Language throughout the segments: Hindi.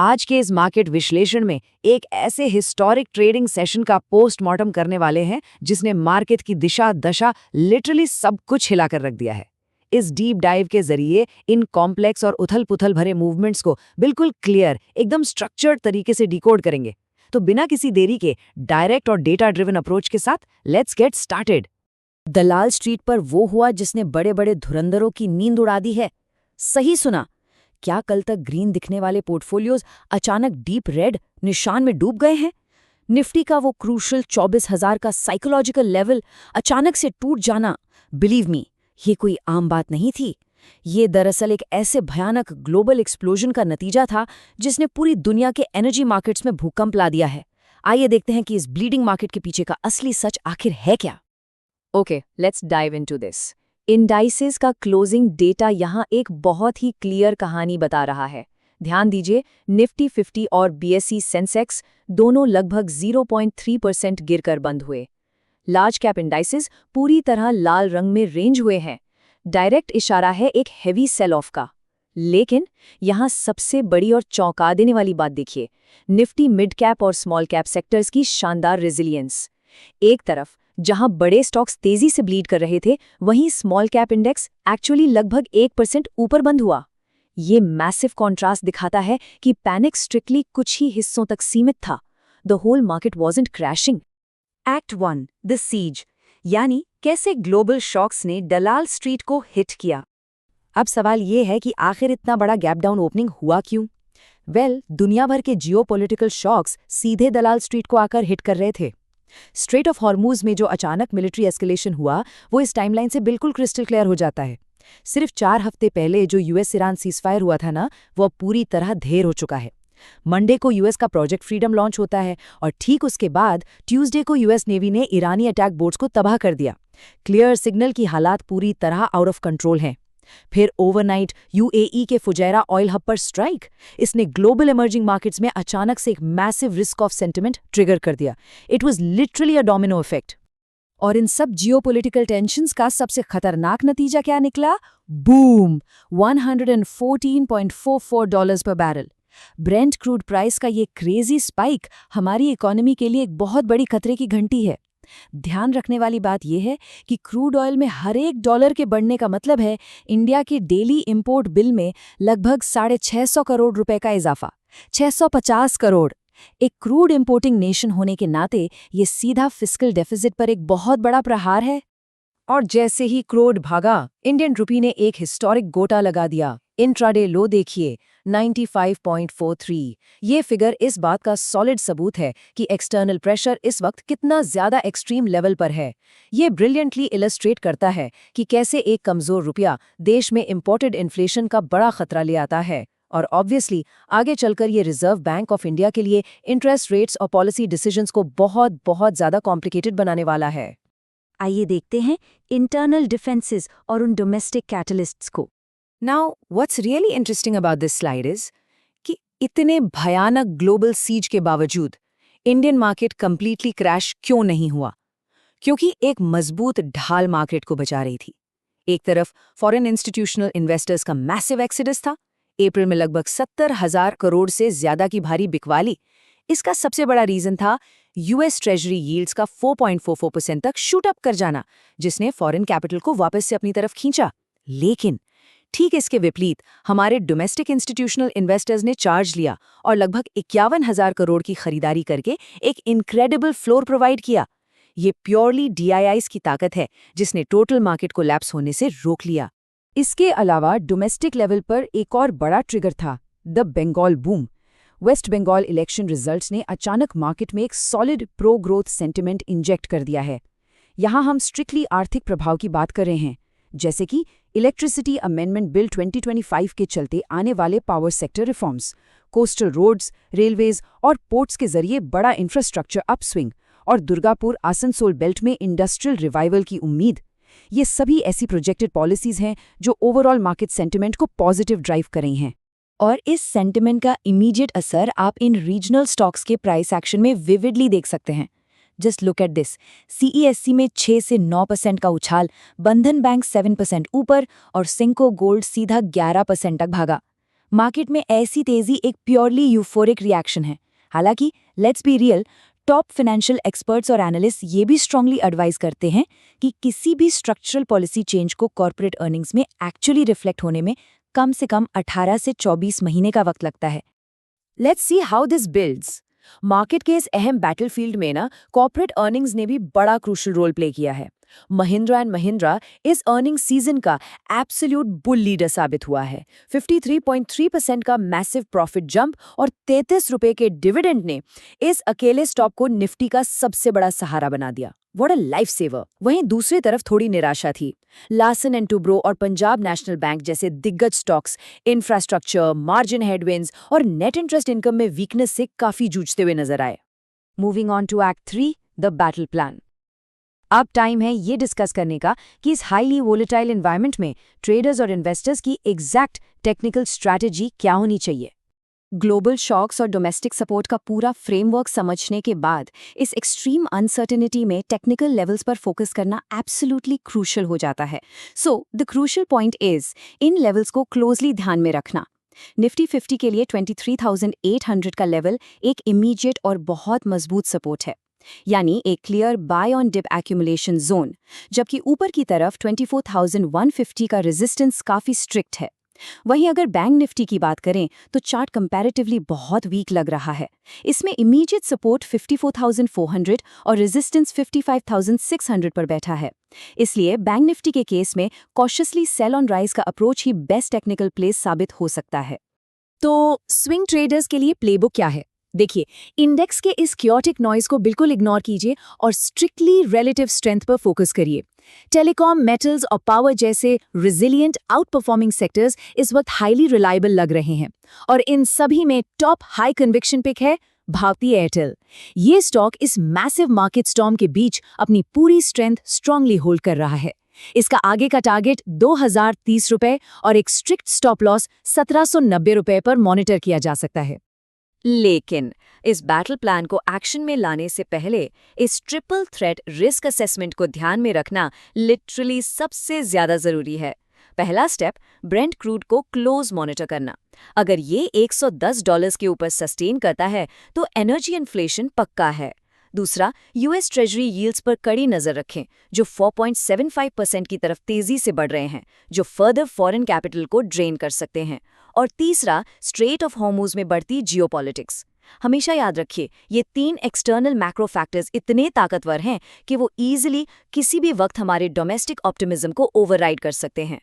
आज के इस मार्केट विश्लेषण में एक ऐसे हिस्टोरिक ट्रेडिंग सेशन का पोस्टमार्टम करने वाले हैं जिसने मार्केट की दिशा दशा लिटरली सब कुछ हिलाकर रख दिया है। इस डीप डाइव के जरिए इन कॉम्प्लेक्स और उथल-पुथल भरे मूवमेंट्स को बिल्कुल क्लियर, एकदम स्ट्रक्चर्ड तरीके से डिकोड करेंगे। तो बिना किसी देरी के डायरेक्ट और डेटा ड्रिवन अप्रोच के साथ let's get started. Dalal street पर वो हुआ जिसने बड़े बड़े धुरंधरों की नींद उड़ा दी है। सही सुना। क्या कल तक ग्रीन दिखने वाले पोर्टफोलियोज अचानक डीप रेड निशान में डूब गए हैं? निफ्टी का वो क्रूशल 24,000 का साइकोलॉजिकल लेवल अचानक से टूट जाना, बिलीव मी, ये कोई आम बात नहीं थी। ये दरअसल एक ऐसे भयानक ग्लोबल एक्सप्लोजन का नतीजा था जिसने पूरी दुनिया के एनर्जी मार्केट्स में भूकंप ला दिया है। आइए देखते हैं कि इस ब्लीडिंग मार्केट के पीछे का असली सच आखिर है क्या। Okay, let's dive into this. Indices का क्लोजिंग डेटा यहाँ एक बहुत ही क्लियर कहानी बता रहा है। ध्यान दीजिए, निफ्टी 50 और बीएसई सेंसेक्स दोनों लगभग 0.3% गिरकर बंद हुए। लार्ज कैप इंडाइसेस पूरी तरह लाल रंग में रेंज हुए हैं। डायरेक्ट इशारा है एक हेवी सेल ऑफ का। लेकिन यहाँ सबसे बड़ी और चौंका देने वाली बात देखिए, निफ्टी मिड कैप और स्मॉल कैप सेक्टर्स की शानदार रेजिलियंस। एक तरफ जहां बड़े स्टॉक्स तेजी से ब्लीड कर रहे थे, वहीं स्मॉल कैप इंडेक्स एक्चुअली लगभग 1% ऊपर बंद हुआ। ये मैसिव कॉन्ट्रास्ट दिखाता है कि पैनिक स्ट्रिक्टली कुछ ही हिस्सों तक सीमित था। The whole market wasn't crashing. Act 1, the siege, यानी कैसे ग्लोबल शॉक्स ने दलाल स्ट्रीट को हिट किया। अब सवाल ये है कि आखिर इतना बड़ा गैप डाउन ओपनिंग हुआ क्यों? दुनिया भर के जियोपॉलिटिकल शॉक्स सीधे दलाल स्ट्रीट को आकर हिट कर रहे थे। स्ट्रेट ऑफ हॉर्मूज में जो अचानक मिलिट्री एस्केलेशन हुआ, वो इस टाइमलाइन से बिल्कुल क्रिस्टल क्लियर हो जाता है। सिर्फ 4 हफ्ते पहले जो यूएस ईरान सीजफायर हुआ था ना, वो अब पूरी तरह ढेर हो चुका है। मंडे को यूएस का प्रोजेक्ट फ्रीडम लॉन्च होता है और ठीक उसके बाद ट्यूसडे को यूएस नेवी ने ईरानी अटैक बोट्स को तबाह कर दिया। क्लियर सिग्नल की हालात पूरी तरह आउट ऑफ कंट्रोल हैं। फिर ओवरनाइट यूएई के फुजैरा ऑयल हब पर स्ट्राइक, इसने ग्लोबल इमर्जिंग मार्केट्स में अचानक से एक massive risk of sentiment trigger कर दिया। It was literally a domino effect. और इन सब जियोपॉलिटिकल टेंशंस का सबसे खतरनाक नतीजा क्या निकला? बूम! $114.44 पर बैरल। ब्रेंट क्रूड प्राइस का ये क्रेजी स्पाइक हमारी इकोनॉमी के लिए एक बहुत बड़ी खतरे की घंटी है। ध्यान रखने वाली बात यह है कि क्रूड ऑयल में हर एक डॉलर के बढ़ने का मतलब है इंडिया के डेली इंपोर्ट बिल में लगभग 650 करोड़ रुपए का इजाफा। 650 करोड़। एक क्रूड इंपोर्टिंग नेशन होने के नाते ये सीधा फिस्कल डेफिसिट पर एक बहुत बड़ा प्रहार है। और जैसे ही क्रूड भागा, इंडियन रुपी ने एक हिस्टोरिक गोटा लगा दिया। इंट्राडे लो देखिए, 95.43। ये फिगर इस बात का सॉलिड सबूत है कि एक्सटर्नल प्रेशर इस वक्त कितना ज्यादा एक्सट्रीम लेवल पर है। ये ब्रिलियंटली इलस्ट्रेट करता है कि कैसे एक कमजोर रुपया देश में इंपोर्टेड इन्फ्लेशन का बड़ा खतरा ले आता है। और ऑब्वियसली आगे चलकर ये रिजर्व बैंक ऑफ इंडिया के लिए इंटरेस्ट रेट्स और पॉलिसी डिसीजंस को बहुत बहुत ज्यादा कॉम्प्लिकेटेड बनाने वाला है। आइए देखते हैं इंटरनल डिफेंसेस और उन डोमेस्टिक कैटलिस्ट्स को। Now, what's really interesting about this slide is कि इतने भयानक ग्लोबल सीज के बावजूद इंडियन मार्केट कंप्लीटली क्रैश क्यों नहीं हुआ? क्योंकि एक मजबूत ढाल मार्केट को बचा रही थी। एक तरफ फॉरेन इंस्टीट्यूशनल इन्वेस्टर्स का मैसिव एक्सिडस था। अप्रैल में लगभग 70,000 करोड़ से ज्यादा की भारी बिकवाली। इसका सबसे बड़ा रीजन था यूएस ट्रेजरी यील्ड्स का 4.44% तक शूट अप कर जाना, जिसने फॉरेन कैपिटल को वापस से अपनी तरफ खींचा। लेकिन ठीक इसके विपरीत हमारे डोमेस्टिक इंस्टीट्यूशनल इन्वेस्टर्स ने चार्ज लिया और लगभग 51,000 करोड़ की खरीदारी करके एक इनक्रेडिबल फ्लोर प्रोवाइड किया। ये प्योरली डीआईआईस की ताकत है जिसने टोटल मार्केट को लैप्स होने से रोक लिया। इसके अलावा डोमेस्टिक लेवल पर एक और बड़ा ट्रिगर था, the Bengal boom. West Bengal election results ने अचानक मार्केट में एक solid pro growth sentiment inject कर दिया है। यहाँ हम स्ट्रिक्टली आर्थिक प्रभाव की बात कर रहे हैं, जैसे कि इलेक्ट्रिसिटी अमेंडमेंट बिल 2025 के चलते आने वाले power sector reforms, coastal roads, railways और पोर्ट्स के जरिए बड़ा इंफ्रास्ट्रक्चर अपस्विंग और दुर्गापुर आसनसोल बेल्ट में इंडस्ट्रियल रिवाइवल की उम्मीद। ये सभी ऐसी प्रोजेक्टेड पॉलिसीज हैं जो ओवरऑल मार्केट सेंटिमेंट को पॉजिटिव ड्राइव कर रही हैं। और इस सेंटिमेंट का इमीडिएट असर आप इन रीजनल स्टॉक्स के प्राइस एक्शन में विविडली देख सकते हैं। Just look at this, CESC में 6 से 9% का उछाल, बंधन बैंक 7% ऊपर और सिंको गोल्ड सीधा 11% तक भागा। मार्केट में ऐसी तेजी एक प्योरली यूफोरिक रिएक्शन है। हालांकि let's be real, top financial experts और एनालिस्ट ये भी स्ट्रांगली एडवाइज करते हैं कि किसी भी स्ट्रक्चरल पॉलिसी चेंज को कॉर्पोरेट अर्निंग्स में एक्चुअली रिफ्लेक्ट होने में कम से कम 18 से 24 महीने का वक्त लगता है। Let's see how this builds. Market के इस अहम बैटलफील्ड में ना कॉर्पोरेट अर्निंग्स ने भी बड़ा क्रूशल रोल प्ले किया है। महिंद्रा एंड महिंद्रा इस अर्निंग सीजन का एब्सोल्यूट बुल लीडर साबित हुआ है। 53.3% का मैसिव प्रॉफिट जंप और 33 रुपए के डिविडेंड ने इस अकेले स्टॉक को निफ्टी का सबसे बड़ा सहारा बना दिया। What a life saver. वहीं दूसरी तरफ थोड़ी निराशा थी। लार्सन एंड टुब्रो और पंजाब नेशनल बैंक जैसे दिग्गज स्टॉक्स इंफ्रास्ट्रक्चर, मार्जिन हेडविंड्स और नेट इंटरेस्ट इनकम में वीकनेस से काफी जूझते हुए नजर आए। Moving on to act 3, the battle plan. अब टाइम है ये डिस्कस करने का कि इस हाईली वोलेटाइल एनवायरनमेंट में ट्रेडर्स और इन्वेस्टर्स की एग्जैक्ट टेक्निकल स्ट्रैटेजी क्या होनी चाहिए। ग्लोबल शॉक्स और डोमेस्टिक सपोर्ट का पूरा फ्रेमवर्क समझने के बाद इस एक्सट्रीम अनसर्टेनिटी में टेक्निकल लेवल्स पर फोकस करना एब्सोल्युटली क्रूशल हो जाता है। So the crucial point is in levels को क्लोजली ध्यान में रखना। निफ्टी 50 के लिए 23,800 का लेवल एक इमीडिएट और बहुत मजबूत सपोर्ट है, यानी एक clear buy on dip accumulation zone, जबकि ऊपर की तरफ 24,150 का रेजिस्टेंस काफी स्ट्रिक्ट है। वहीं अगर बैंक निफ्टी की बात करें तो चार्ट कंपैरेटिवली बहुत वीक लग रहा है। इसमें इमीडिएट सपोर्ट 54,400 और रेजिस्टेंस 55,600 पर बैठा है। इसलिए बैंक निफ्टी के केस में कॉशियसली सेल ऑन राइज का अप्रोच ही बेस्ट टेक्निकल प्लेस साबित हो सकता है। तो स्विंग ट्रेडर्स के लिए प्लेबुक क्या है? देखिए, इंडेक्स के इस क्योटिक नॉइज को बिल्कुल इग्नोर कीजिए और स्ट्रिक्टली रिलेटिव स्ट्रेंथ पर फोकस करिए। टेलीकॉम, मेटल्स और पावर जैसे रिजिलियंट आउट परफॉर्मिंग सेक्टर्स इस वक्त हाईली रिलायबल लग रहे हैं और इन सभी में टॉप हाई कन्विक्शन पिक है भारती एयरटेल। ये स्टॉक इस मैसिव मार्केट स्टॉर्म के बीच अपनी पूरी स्ट्रेंथ स्ट्रांगली होल्ड कर रहा है। इसका आगे का टारगेट 2030 रुपए और एक स्ट्रिक्ट स्टॉप लॉस 1790 रुपए पर मॉनिटर किया जा सकता है। लेकिन इस बैटल प्लान को एक्शन में लाने से पहले इस ट्रिपल थ्रेट रिस्क असेसमेंट को ध्यान में रखना लिटरली सबसे ज्यादा जरूरी है। पहला स्टेप, ब्रेंट क्रूड को क्लोज मॉनिटर करना। अगर ये $110 के ऊपर सस्टेन करता है तो एनर्जी इन्फ्लेशन पक्का है। दूसरा, यूएस ट्रेजरी यील्ड्स पर कड़ी नजर रखें, जो 4.75% की तरफ तेजी से बढ़ रहे हैं, जो फर्दर फॉरेन कैपिटल को ड्रेन कर सकते हैं। और तीसरा, स्ट्रेट ऑफ हॉर्मुज में बढ़ती जियोपॉलिटिक्स। हमेशा याद रखिए, ये 3 एक्सटर्नल मैक्रो फैक्टर्स इतने ताकतवर हैं कि वो ईजिली किसी भी वक्त हमारे डोमेस्टिक ऑप्टिमिज्म को ओवरराइड कर सकते हैं।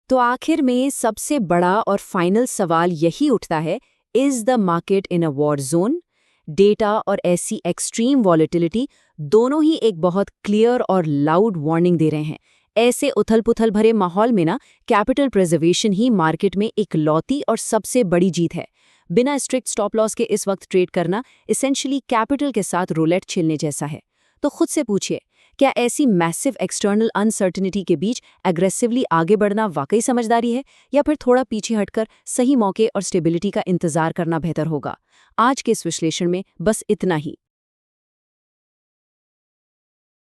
तो आखिर में सबसे बड़ा और फाइनल सवाल यही उठता है, is the market in a war zone? Data और ऐसी एक्सट्रीम वॉलेटिलिटी दोनों ही एक बहुत क्लियर और लाउड वार्निंग दे रहे हैं। ऐसे उथल-पुथल भरे माहौल में ना कैपिटल प्रिजर्वेशन ही मार्केट में एक लौती और सबसे बड़ी जीत है। बिना स्ट्रिक्ट स्टॉप लॉस के इस वक्त ट्रेड करना एसेंशियली कैपिटल के साथ रूलेट खेलने जैसा है। तो खुद से पूछिए, क्या ऐसी मैसिव एक्सटर्नल अनसर्टेनिटी के बीच एग्रेसिवली आगे बढ़ना वाकई समझदारी है, या फिर थोड़ा पीछे हटकर सही मौके और स्टेबिलिटी का इंतजार करना बेहतर होगा? आज के इस विश्लेषण में बस इतना ही।